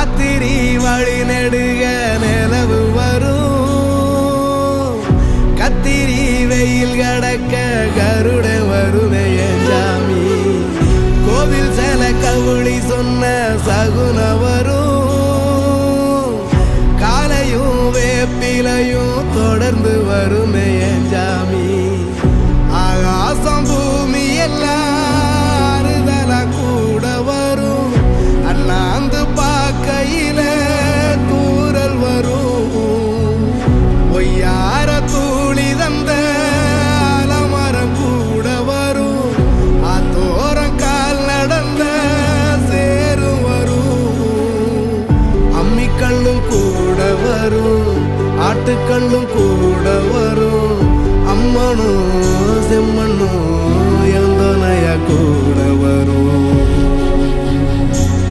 ராத்திரி வழி நெடுக நிலவு வரும் கத்திரி வெயில் கடக்க கருட வருமே சாமி கோவில் சில கவுளி சொன்ன சகுன வரும் காலையும் வேப்பிலையும் தொடர்ந்து வருமே சாமி ஆகாசம் பூமி எல்லாருதலா கூட வரும் அண்ணாந்து பார்க்கையில தூரல் வரும் ஒய்யார தூளி தந்த அலமரம் கூட வரும் ஆத்தோரம் கால் நடந்த சேரும் வரும் அம்மிக்கல்லும் கூட வரும் ஆட்டுக்கல்லும் கூட வரும் அம்மனும் செம்மண்ணும் எந்தனைய கூட வரும்